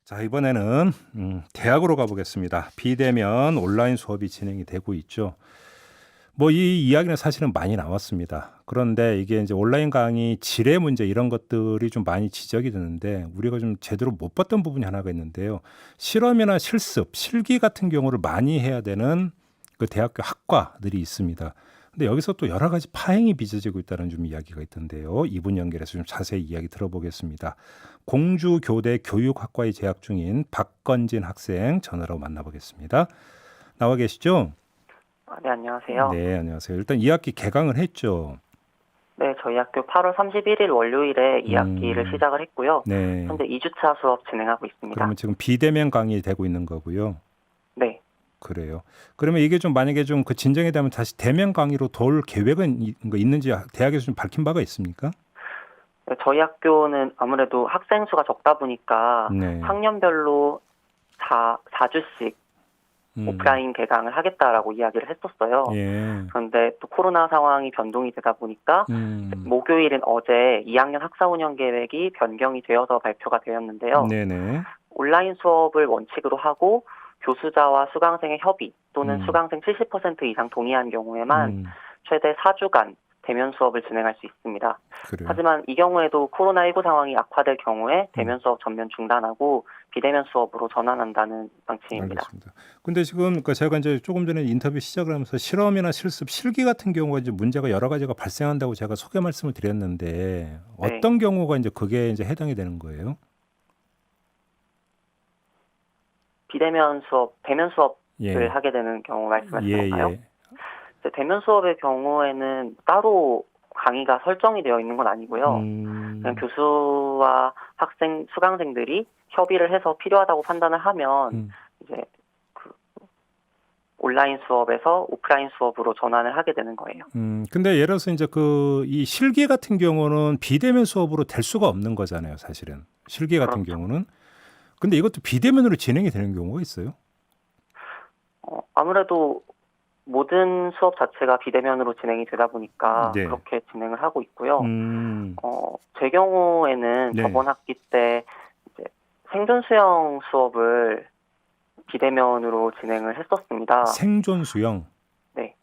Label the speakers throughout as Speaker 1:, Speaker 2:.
Speaker 1: 자, 이번에는 대학으로 가보겠습니다. 비대면 온라인 수업이 진행이 되고 있죠. 뭐 이 이야기는 사실은 많이 나왔습니다. 그런데 이게 이제 온라인 강의 질의 문제 이런 것들이 좀 많이 지적이 되는데 우리가 좀 제대로 못 봤던 부분이 하나가 있는데요. 실험이나 실습, 실기 같은 경우를 많이 해야 되는 그 대학교 학과들이 있습니다. 근데 여기서 또 여러 가지 파행이 빚어지고 있다는 좀 이야기가 있던데요. 이분 연결해서 좀 자세히 이야기 들어보겠습니다. 공주교대 교육학과에 재학 중인 박건진 학생 전화로 만나보겠습니다. 나와 계시죠?
Speaker 2: 네, 안녕하세요.
Speaker 1: 네, 안녕하세요. 일단 2학기 개강을 했죠.
Speaker 2: 네, 저희 학교 8월 31일 월요일에 2학기를 시작을 했고요.
Speaker 1: 네.
Speaker 2: 현재 2주차 수업 진행하고 있습니다.
Speaker 1: 그러면 지금 비대면 강의 되고 있는 거고요.
Speaker 2: 네,
Speaker 1: 그래요. 그러면 이게 좀 만약에 좀 그 진정이 되면 다시 대면 강의로 돌 계획은 있는지 대학에서 좀 밝힌 바가 있습니까?
Speaker 2: 네, 저희 학교는 아무래도 학생 수가 적다 보니까
Speaker 1: 네.
Speaker 2: 학년별로 4주씩 오프라인 개강을 하겠다라고 이야기를 했었어요.
Speaker 1: 예.
Speaker 2: 그런데 또 코로나 상황이 변동이 되다 보니까 목요일인 어제 2학년 학사운영 계획이 변경이 되어서 발표가 되었는데요.
Speaker 1: 네네.
Speaker 2: 온라인 수업을 원칙으로 하고 교수자와 수강생의 협의 또는 수강생 70% 이상 동의한 경우에만 최대 4주간 대면 수업을 진행할 수 있습니다.
Speaker 1: 그래요.
Speaker 2: 하지만 이 경우에도 코로나19 상황이 악화될 경우에 대면 수업 전면 중단하고 비대면 수업으로 전환한다는 방침입니다.
Speaker 1: 알겠습니다. 근데 지금 그러니까 제가 이제 조금 전에 인터뷰 시작을 하면서 실험이나 실습, 실기 같은 경우가 이제 문제가 여러 가지가 발생한다고 제가 소개 말씀을 드렸는데 어떤 경우가 이제 그게 이제 해당이 되는 거예요?
Speaker 2: 비대면 수업, 대면 수업을
Speaker 1: 예.
Speaker 2: 하게 되는 경우 말씀하시는
Speaker 1: 예,
Speaker 2: 건가요?
Speaker 1: 예.
Speaker 2: 대면 수업의 경우에는 따로 강의가 설정이 되어 있는 건 아니고요. 그냥 교수와 학생, 수강생들이 협의를 해서 필요하다고 판단을 하면 이제 그 온라인 수업에서 오프라인 수업으로 전환을 하게 되는 거예요.
Speaker 1: 근데 예를 들어서 이제 그 이 실기 같은 경우는 비대면 수업으로 될 수가 없는 거잖아요, 사실은. 실기 같은
Speaker 2: 그렇죠.
Speaker 1: 경우는. 근데 이것도 비대면으로 진행이 되는 경우가 있어요?
Speaker 2: 아무래도 모든 수업 자체가 비대면으로 진행이 되다 보니까
Speaker 1: 네.
Speaker 2: 그렇게 진행을 하고 있고요.
Speaker 1: 음.
Speaker 2: 제 경우에는
Speaker 1: 네.
Speaker 2: 저번 학기 때 이제 생존 수영 수업을 비대면으로 진행을 했었습니다.
Speaker 1: 생존 수영.
Speaker 2: 네.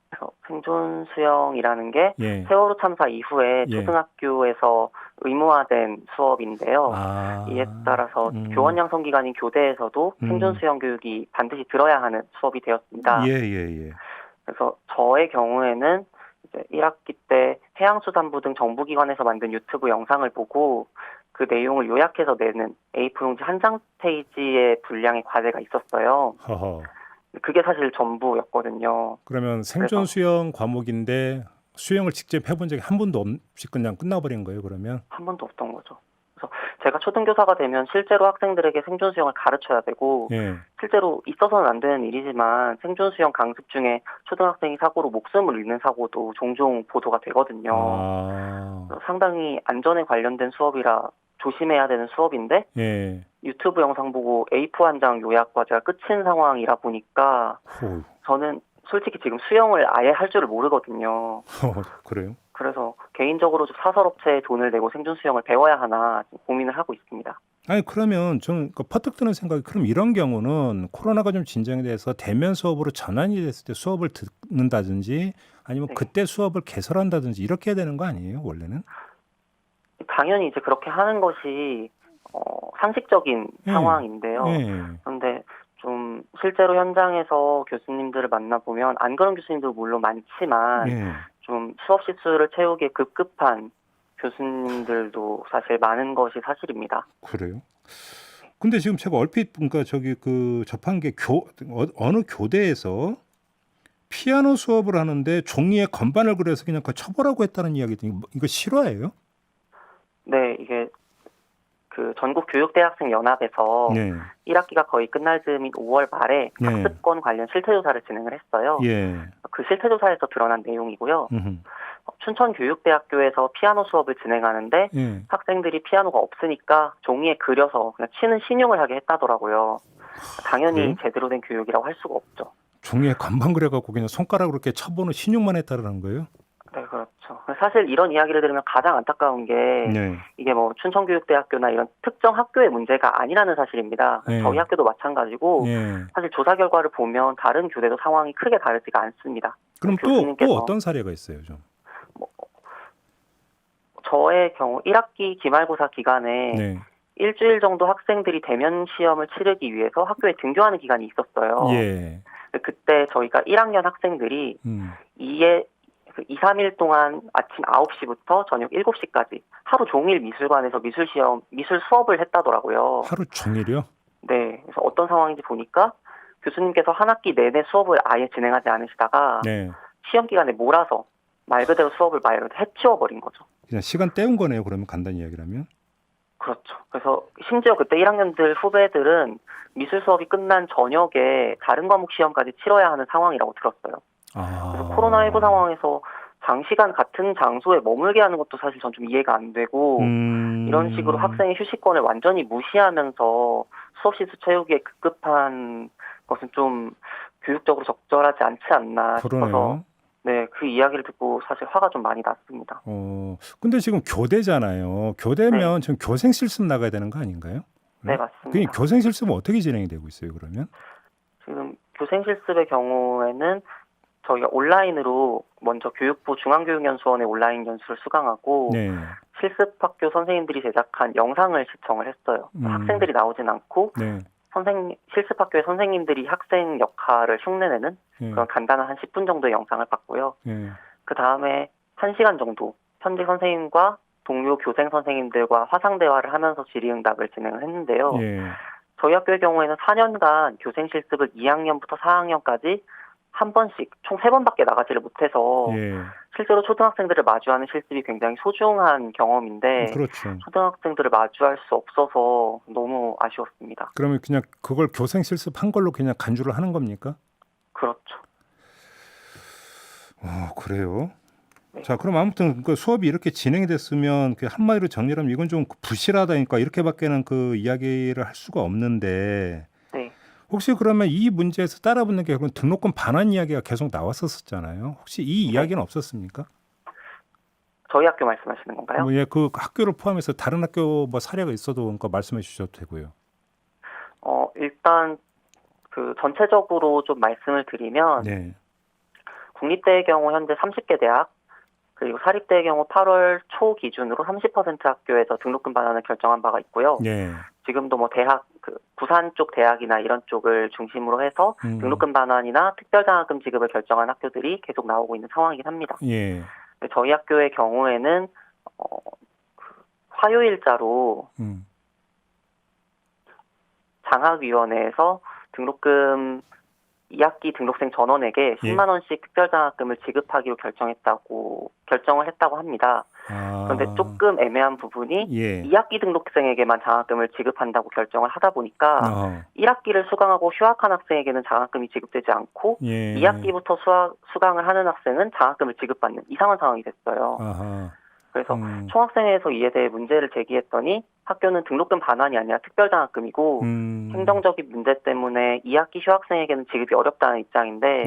Speaker 2: 그래서 생존 수영이라는 게
Speaker 1: 예.
Speaker 2: 세월호 참사 이후에
Speaker 1: 예.
Speaker 2: 초등학교에서 의무화된 수업인데요.
Speaker 1: 아.
Speaker 2: 이에 따라서 교원 양성 기관인 교대에서도 생존 수영 교육이 반드시 들어야 하는 수업이 되었습니다.
Speaker 1: 예, 예, 예.
Speaker 2: 그래서 저의 경우에는 이제 1학기 때 해양수산부 등 정부기관에서 만든 유튜브 영상을 보고 그 내용을 요약해서 내는 A4 용지 한 장 페이지의 분량의 과제가 있었어요.
Speaker 1: 허허.
Speaker 2: 그게 사실 전부였거든요.
Speaker 1: 그러면 생존 수영 과목인데 수영을 직접 해본 적이 한 번도 없이 그냥 끝나버린 거예요, 그러면?
Speaker 2: 한 번도 없던 거죠. 그래서 제가 초등교사가 되면 실제로 학생들에게 생존 수영을 가르쳐야 되고
Speaker 1: 예.
Speaker 2: 실제로 있어서는 안 되는 일이지만 생존 수영 강습 중에 초등학생이 사고로 목숨을 잃는 사고도 종종 보도가 되거든요.
Speaker 1: 아.
Speaker 2: 상당히 안전에 관련된 수업이라 조심해야 되는 수업인데
Speaker 1: 예.
Speaker 2: 유튜브 영상 보고 A4 한 장 요약 과제가 끝인 상황이라 보니까
Speaker 1: 호.
Speaker 2: 저는 솔직히 지금 수영을 아예 할 줄을 모르거든요.
Speaker 1: 그래요?
Speaker 2: 그래서 개인적으로 좀 사설업체에 돈을 내고 생존 수영을 배워야 하나 고민을 하고 있습니다.
Speaker 1: 아니 그러면 좀 퍼뜩 드는 생각이 그럼 이런 경우는 코로나가 좀 진정이 돼서 대면 수업으로 전환이 됐을 때 수업을 듣는다든지 아니면 그때 수업을 개설한다든지 이렇게 해야 되는 거 아니에요, 원래는?
Speaker 2: 당연히 이제 그렇게 하는 것이 상식적인 상황인데요. 그런데 좀 실제로 현장에서 교수님들을 만나보면 안 그런 교수님도 물론 많지만 좀 수업 시수를 채우기에 급급한 교수님들도 사실 많은 것이 사실입니다.
Speaker 1: 그래요? 근데 지금 제가 얼핏 그러니까 저기 그 접한 게 어느 교대에서 피아노 수업을 하는데 종이에 건반을 그려서 그냥 그 쳐보라고 했다는 이야기더니 이거 실화예요?
Speaker 2: 네, 이게 그 전국교육대학생 연합에서 1학기가 거의 끝날 즈음인 5월 말에 학습권 관련 실태조사를 진행을 했어요. 그 실태조사에서 드러난 내용이고요. 춘천교육대학교에서 피아노 수업을 진행하는데 학생들이 피아노가 없으니까 종이에 그려서 그냥 치는 신용을 하게 했다더라고요. 당연히
Speaker 1: 그래요?
Speaker 2: 제대로 된 교육이라고 할 수가 없죠.
Speaker 1: 종이에 건반 그려갖고 그냥 손가락으로 이렇게 쳐보는 신용만 했다라는 거예요?
Speaker 2: 네, 그렇죠. 사실 이런 이야기를 들으면 가장 안타까운 게
Speaker 1: 네.
Speaker 2: 이게 뭐 춘천교육대학교나 이런 특정 학교의 문제가 아니라는 사실입니다.
Speaker 1: 네.
Speaker 2: 저희 학교도 마찬가지고
Speaker 1: 네.
Speaker 2: 사실 조사 결과를 보면 다른 교대도 상황이 크게 다르지가 않습니다.
Speaker 1: 그럼 또
Speaker 2: 교수님께서
Speaker 1: 어떤 사례가 있어요, 좀?
Speaker 2: 뭐 저의 경우 1학기 기말고사 기간에
Speaker 1: 네.
Speaker 2: 일주일 정도 학생들이 대면 시험을 치르기 위해서 학교에 등교하는 기간이 있었어요.
Speaker 1: 예.
Speaker 2: 그때 저희가 1학년 학생들이 이에 2, 3일 동안 아침 9시부터 저녁 7시까지 하루 종일 미술관에서 미술 수업을 했다더라고요.
Speaker 1: 하루 종일이요?
Speaker 2: 네. 그래서 어떤 상황인지 보니까 교수님께서 한 학기 내내 수업을 아예 진행하지 않으시다가
Speaker 1: 네.
Speaker 2: 시험 기간에 몰아서 말 그대로 수업을 말 그대로 해치워버린 거죠.
Speaker 1: 그냥 시간 때운 거네요, 그러면 간단히 이야기를 하면.
Speaker 2: 그렇죠. 그래서 심지어 그때 1학년들 후배들은 미술 수업이 끝난 저녁에 다른 과목 시험까지 치러야 하는 상황이라고 들었어요. 그래서 코로나19 상황에서 장시간 같은 장소에 머물게 하는 것도 사실 전 좀 이해가 안 되고 이런 식으로 학생의 휴식권을 완전히 무시하면서 수업 시수 채우기에 급급한 것은 좀 교육적으로 적절하지 않지 않나 싶어서
Speaker 1: 그러네요.
Speaker 2: 네, 그 이야기를 듣고 사실 화가 좀 많이 났습니다.
Speaker 1: 근데 지금 교대잖아요. 교대면 지금 교생 실습 나가야 되는 거 아닌가요?
Speaker 2: 네, 맞습니다.
Speaker 1: 교생 실습은 어떻게 진행이 되고 있어요, 그러면?
Speaker 2: 지금 교생 실습의 경우에는 저희가 온라인으로 먼저 교육부 중앙교육연수원의 온라인 연수를 수강하고
Speaker 1: 네.
Speaker 2: 실습학교 선생님들이 제작한 영상을 시청을 했어요. 학생들이 나오진 않고
Speaker 1: 네.
Speaker 2: 실습학교의 선생님들이 학생 역할을 흉내내는 그런 간단한 한 10분 정도의 영상을 봤고요. 그 다음에 1시간 정도 현직 선생님과 동료 교생 선생님들과 화상 대화를 하면서 질의응답을 진행을 했는데요. 저희 학교의 경우에는 4년간 교생 실습을 2학년부터 4학년까지 한 번씩 총 3번밖에 나가지를 못해서 실제로 초등학생들을 마주하는 실습이 굉장히 소중한 경험인데
Speaker 1: 그렇죠.
Speaker 2: 초등학생들을 마주할 수 없어서 너무 아쉬웠습니다.
Speaker 1: 그러면 그냥 그걸 교생 실습한 걸로 그냥 간주를 하는 겁니까?
Speaker 2: 그렇죠.
Speaker 1: 그래요?
Speaker 2: 네.
Speaker 1: 자, 그럼 아무튼 그 수업이 이렇게 진행이 됐으면 그 한마디로 정리하면 이건 좀 부실하다니까 이렇게밖에는 그 이야기를 할 수가 없는데
Speaker 2: 네.
Speaker 1: 혹시 그러면 이 문제에서 따라붙는 게 그런 등록금 반환 이야기가 계속 나왔었잖아요. 혹시 이 이야기는 없었습니까?
Speaker 2: 저희 학교 말씀하시는 건가요?
Speaker 1: 그 학교를 포함해서 다른 학교 뭐 사례가 있어도 그러니까 말씀해 주셔도 되고요.
Speaker 2: 일단 그 전체적으로 좀 말씀을 드리면
Speaker 1: 네.
Speaker 2: 국립대의 경우 현재 30개 대학 그리고 사립대의 경우 8월 초 기준으로 30% 학교에서 등록금 반환을 결정한 바가 있고요.
Speaker 1: 네.
Speaker 2: 지금도 뭐 대학 부산 쪽 대학이나 이런 쪽을 중심으로 해서 등록금 반환이나 특별장학금 지급을 결정한 학교들이 계속 나오고 있는 상황이긴 합니다. 저희 학교의 경우에는 화요일자로 장학위원회에서 등록금 2학기 등록생 전원에게 10만 원씩 특별장학금을 지급하기로 결정을 했다고 합니다. 그런데 조금 애매한 부분이 2학기 등록생에게만 장학금을 지급한다고 결정을 하다 보니까 1학기를 수강하고 휴학한 학생에게는 장학금이 지급되지 않고 2학기부터 수강을 하는 학생은 장학금을 지급받는 이상한 상황이 됐어요. 그래서 총학생회에서 이에 대해 문제를 제기했더니 학교는 등록금 반환이 아니라 특별장학금이고 행정적인 문제 때문에 2학기 휴학생에게는 지급이 어렵다는 입장인데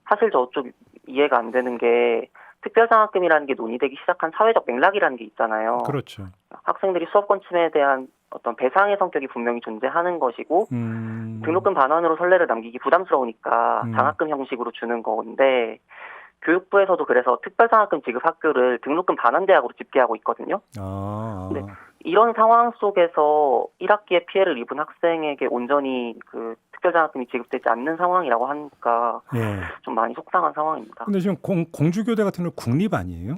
Speaker 2: 사실 저 좀 이해가 안 되는 게 특별장학금이라는 게 논의되기 시작한 사회적 맥락이라는 게 있잖아요.
Speaker 1: 그렇죠.
Speaker 2: 학생들이 수업권 침해에 대한 어떤 배상의 성격이 분명히 존재하는 것이고 등록금 반환으로 선례를 남기기 부담스러우니까 장학금 형식으로 주는 건데 교육부에서도 그래서 특별장학금 지급 학교를 등록금 반환 대학으로 집계하고 있거든요. 근데 이런 상황 속에서 1학기에 피해를 입은 학생에게 온전히 그 특별장학금이 지급되지 않는 상황이라고 하니까 좀 많이 속상한 상황입니다.
Speaker 1: 근데 지금 공주교대 같은 경우는 국립 아니에요?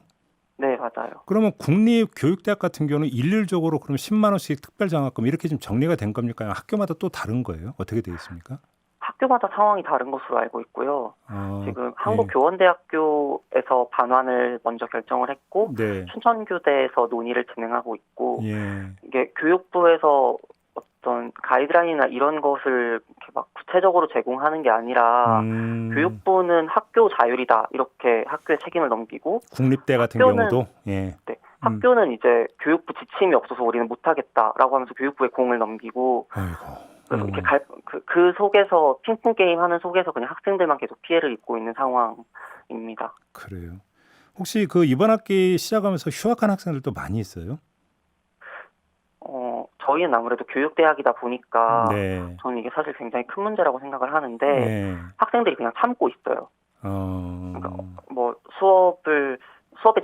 Speaker 2: 네, 맞아요.
Speaker 1: 그러면 국립교육대학 같은 경우는 일률적으로 그럼 10만 원씩 특별장학금 이렇게 좀 정리가 된 겁니까? 학교마다 또 다른 거예요? 어떻게 되어 있습니까?
Speaker 2: 학교마다 상황이 다른 것으로 알고 있고요. 지금 한국교원대학교에서 반환을 먼저 결정을 했고 춘천교대에서 논의를 진행하고 있고 이게 교육부에서 어떤 가이드라인이나 이런 것을 이렇게 막 구체적으로 제공하는 게 아니라 교육부는 학교 자율이다 이렇게 학교에 책임을 넘기고
Speaker 1: 국립대 같은 경우도
Speaker 2: 학교는 이제 교육부 지침이 없어서 우리는 못하겠다라고 하면서 교육부에 공을 넘기고 그래서 이렇게 그 속에서 핑퐁 게임 하는 속에서 그냥 학생들만 계속 피해를 입고 있는 상황입니다.
Speaker 1: 그래요. 혹시 그 이번 학기 시작하면서 휴학한 학생들도 많이 있어요?
Speaker 2: 저희는 아무래도 교육대학이다 보니까
Speaker 1: 네.
Speaker 2: 저는 이게 사실 굉장히 큰 문제라고 생각을 하는데
Speaker 1: 네.
Speaker 2: 학생들이 그냥 참고 있어요.
Speaker 1: 어.
Speaker 2: 그러니까 뭐 수업의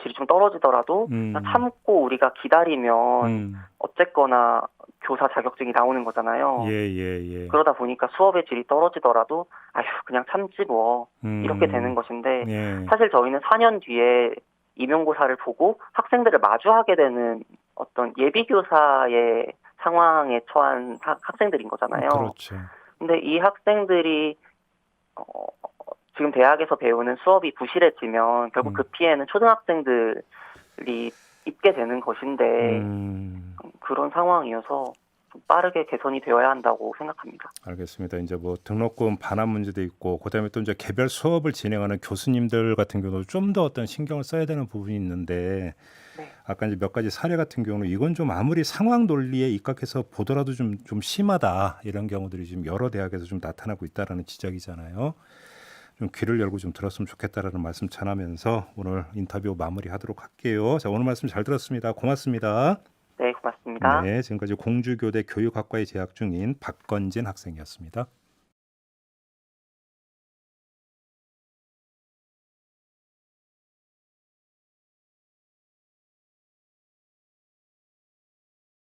Speaker 2: 질이 좀 떨어지더라도 그냥 참고 우리가 기다리면 어쨌거나 교사 자격증이 나오는 거잖아요.
Speaker 1: 예.
Speaker 2: 그러다 보니까 수업의 질이 떨어지더라도 아휴 그냥 참지 뭐 이렇게 되는 것인데
Speaker 1: 예.
Speaker 2: 사실 저희는 4년 뒤에 임용고사를 보고 학생들을 마주하게 되는 어떤 예비교사의 상황에 처한 학생들인 거잖아요.
Speaker 1: 그렇죠.
Speaker 2: 근데 이 학생들이 지금 대학에서 배우는 수업이 부실해지면 결국 그 피해는 초등학생들이 입게 되는 것인데 그런 상황이어서 좀 빠르게 개선이 되어야 한다고 생각합니다.
Speaker 1: 알겠습니다. 이제 뭐 등록금 반환 문제도 있고 그다음에 또 이제 개별 수업을 진행하는 교수님들 같은 경우도 좀 더 어떤 신경을 써야 되는 부분이 있는데
Speaker 2: 네.
Speaker 1: 아까 이제 몇 가지 사례 같은 경우는 이건 좀 아무리 상황 논리에 입각해서 보더라도 좀 심하다 이런 경우들이 지금 여러 대학에서 좀 나타나고 있다라는 지적이잖아요. 좀 귀를 열고 좀 들었으면 좋겠다라는 말씀 전하면서 오늘 인터뷰 마무리하도록 할게요. 자, 오늘 말씀 잘 들었습니다. 고맙습니다.
Speaker 2: 네, 고맙습니다.
Speaker 1: 네, 지금까지 공주교대 교육학과에 재학 중인 박건진 학생이었습니다.